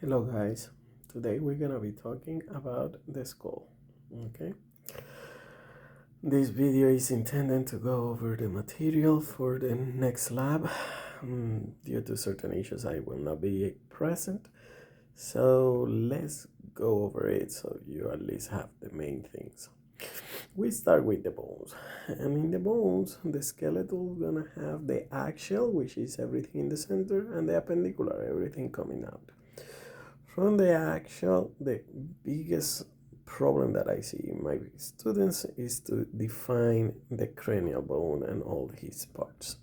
Hello guys, today we're gonna be talking about the skull. Okay, this video is intended to go over the material for the next lab. Due to certain issues I will not be present, so let's go over it so you at least have the main things. We start with the bones, and in the bones the skeletal gonna have the axial, which is everything in the center, and the appendicular, everything coming out. From the axial, the biggest problem that I see in my students is to define the cranial bone and all his parts.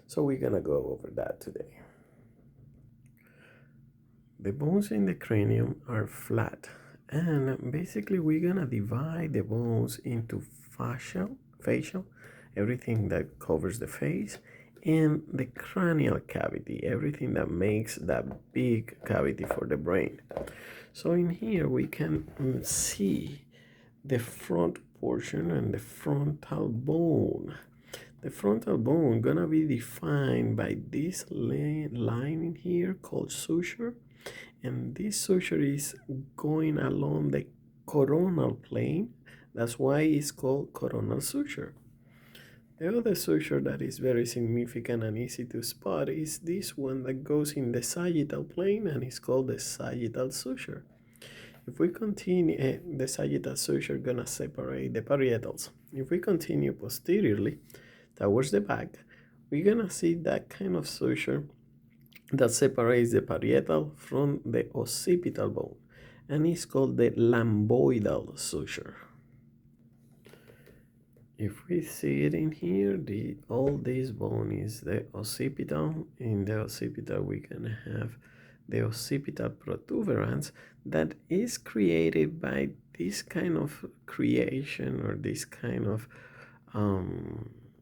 So we're gonna go over that today. The bones in the cranium are flat, and basically we're gonna divide the bones into facial, everything that covers the face, and the cranial cavity, everything that makes that big cavity for the brain. So in here we can see the front portion and the frontal bone. The frontal bone gonna be defined by this line in here called suture, and this suture is going along the coronal plane. That's why it's called coronal suture. The other suture that is very significant and easy to spot is this one that goes in the sagittal plane and is called the sagittal suture. If we continue, the sagittal suture gonna separate the parietals. If we continue posteriorly towards the back, we're gonna see that kind of suture that separates the parietal from the occipital bone, and it's called the lambdoidal suture. If we see it in here, all this bone is the occipital. In the occipital, we can have the occipital protuberance that is created by this kind of creation or this kind of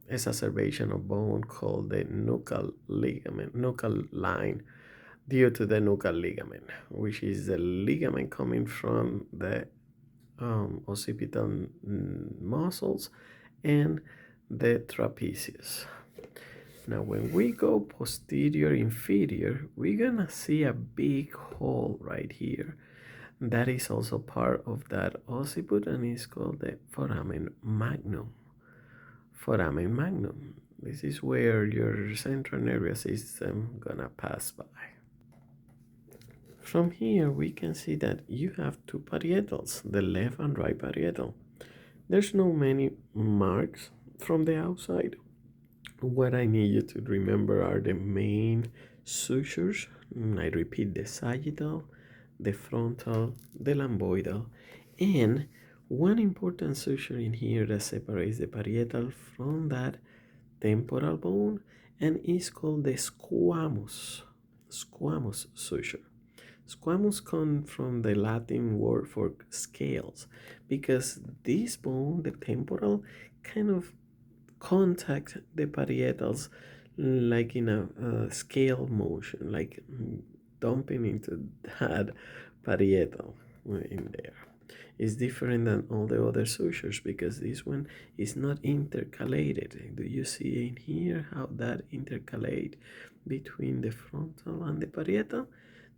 exacerbation of bone called the nuchal ligament, nuchal line, due to the nuchal ligament, which is the ligament coming from the occipital muscles and the trapezius. Now when we go posterior inferior, we're gonna see a big hole right here. That is also part of that occiput and is called the foramen magnum. Foramen magnum. This is where your central nervous system gonna pass by. From here we can see that you have two parietals, the left and right parietal. There's no many marks from the outside. What I need you to remember are the main sutures. I repeat, the sagittal, the frontal, the lambdoidal, and one important suture in here that separates the parietal from that temporal bone and is called the squamous suture. Squamous comes from the Latin word for scales because this bone, the temporal, kind of contact the parietals like in a scale motion, like dumping into that parietal in there. It's different than all the other sutures because this one is not intercalated. Do you see in here how that intercalate between the frontal and the parietal?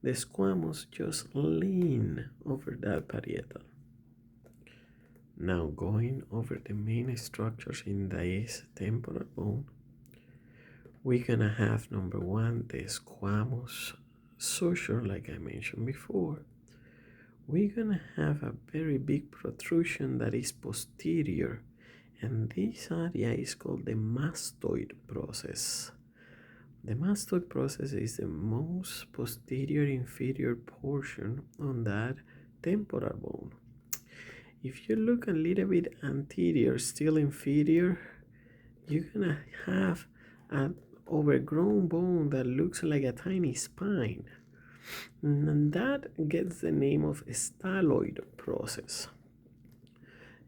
The squamous just lean over that parietal. Now going over the main structures in this temporal bone, we're gonna have number one, the squamous suture, like I mentioned before. We're gonna have a very big protrusion that is posterior, and this area is called the mastoid process. The mastoid process is the most posterior inferior portion on that temporal bone. If you look a little bit anterior, still inferior, you're gonna have an overgrown bone that looks like a tiny spine. And that gets the name of styloid process.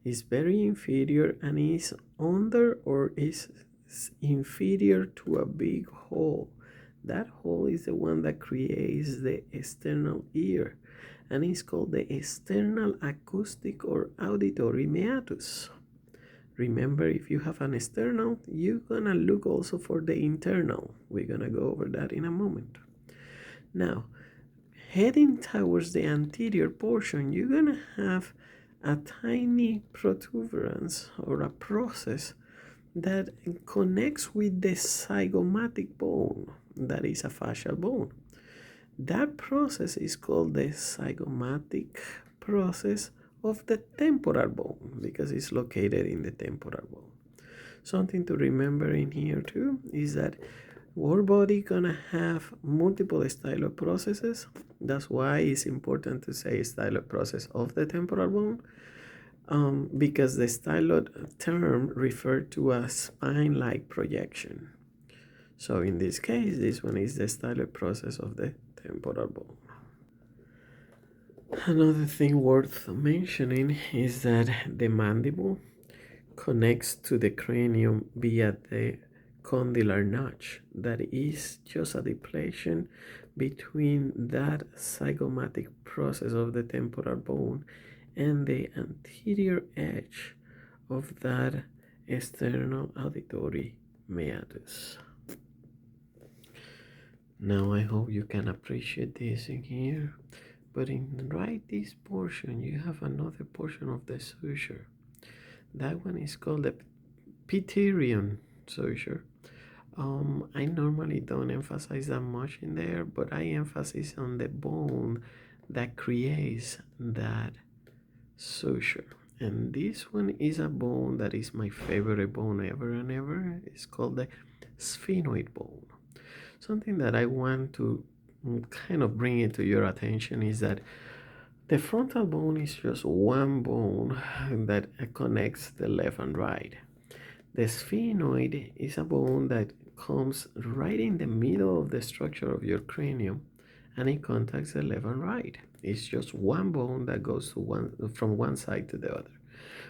It's very inferior and is under or is inferior to a big hole. That hole is the one that creates the external ear and is called the external acoustic or auditory meatus. Remember, if you have an external, you're gonna look also for the internal. We're gonna go over that in a moment. Now, Heading towards the anterior portion, you're gonna have a tiny protuberance or a process that connects with the zygomatic bone, that is a fascial bone. That process is called the zygomatic process of the temporal bone because it's located in the temporal bone. Something to remember in here too is that our body gonna have multiple styloid processes. That's why it's important to say styloid process of the temporal bone, because the styloid term referred to a spine-like projection. So in this case, this one is the styloid process of the temporal bone. Another thing worth mentioning is that the mandible connects to the cranium via the condylar notch. That is just a depletion between that zygomatic process of the temporal bone and the anterior edge of that external auditory meatus. Now I hope you can appreciate this in here, but in right this portion you have another portion of the suture. That one is called the Pityrian suture. I normally don't emphasize that much in there, but I emphasize on the bone that creates that suture. And this one is a bone that is my favorite bone ever and ever. It's called the sphenoid bone. Something that I want to kind of bring into your attention is that the frontal bone is just one bone that connects the left and right. The sphenoid is a bone that comes right in the middle of the structure of your cranium and it contacts the left and right. It's just one bone that goes from one side to the other.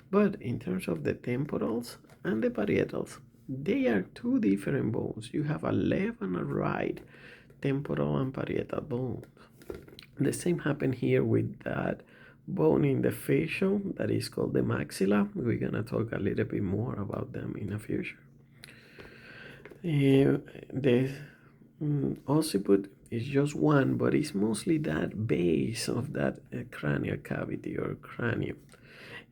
But in terms of the temporals and the parietals, they are two different bones. You have a left and a right temporal and parietal bones. The same happened here with that bone in the facial that is called the maxilla. We're gonna talk a little bit more about them in the future. The occiput is just one, but it's mostly that base of that cranial cavity or cranium,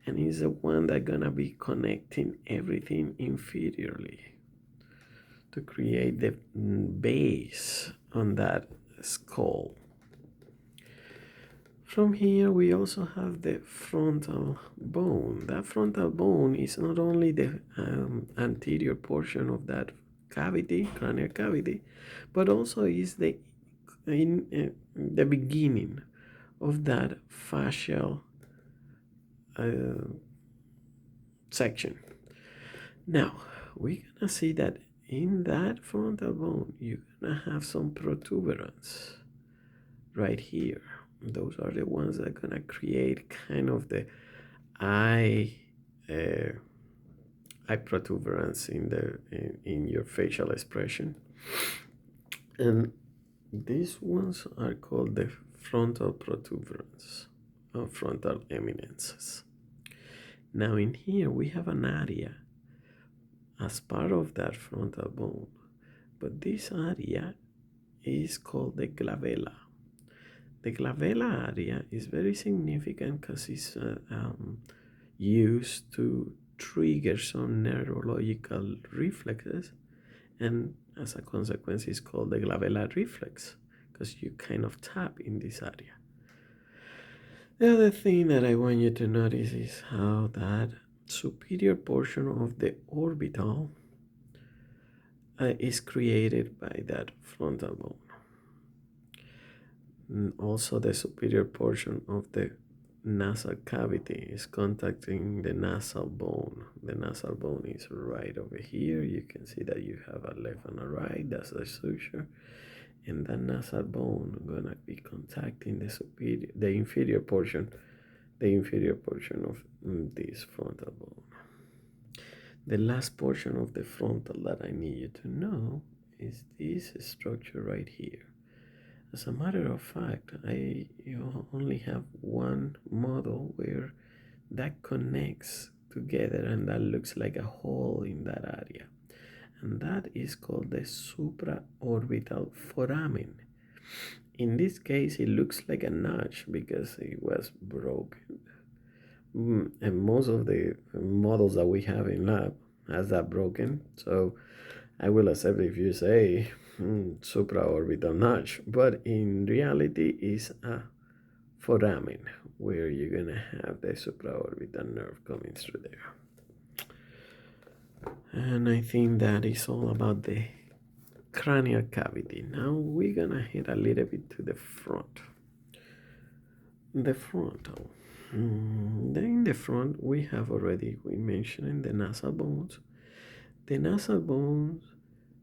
and it's the one that's gonna be connecting everything inferiorly to create the base on that skull. From here, we also have the frontal bone. That frontal bone is not only the anterior portion of that cavity, cranial cavity, but also is the beginning of that fascial section. Now, we're gonna see that in that frontal bone, you're gonna have some protuberance right here. Those are the ones that are gonna create kind of the eye protuberance in your facial expression, and these ones are called the frontal protuberance or frontal eminences. Now in here we have an area as part of that frontal bone, but this area is called the glabella. The glabella area is very significant because it's used to trigger some neurological reflexes, and as a consequence it's called the glabella reflex because you kind of tap in this area. The other thing that I want you to notice is how that superior portion of the orbital is created by that frontal bone. And also the superior portion of the nasal cavity is contacting the nasal bone. The nasal bone is right over here. You can see that you have a left and a right. That's the suture. And the nasal bone gonna be contacting the inferior portion of this frontal bone. The last portion of the frontal that I need you to know is this structure right here. As a matter of fact, I only have one model where that connects together and that looks like a hole in that area. And that is called the supraorbital foramen. in this case, it looks like a notch because it was broken. And most of the models that we have in lab has that broken. So I will accept if you say supraorbital notch, but in reality, it's a foramen where you're gonna have the supraorbital nerve coming through there. And I think that is all about the cranial cavity. Now we're gonna hit a little bit to the front. The frontal. Then in the front we have already we mentioned the nasal bones. The nasal bones,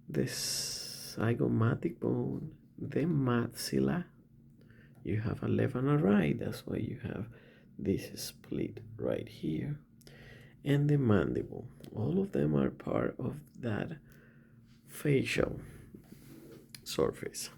the zygomatic bone, the maxilla. You have a left and a right. That's why you have this split right here. And the mandible. All of them are part of that facial surface.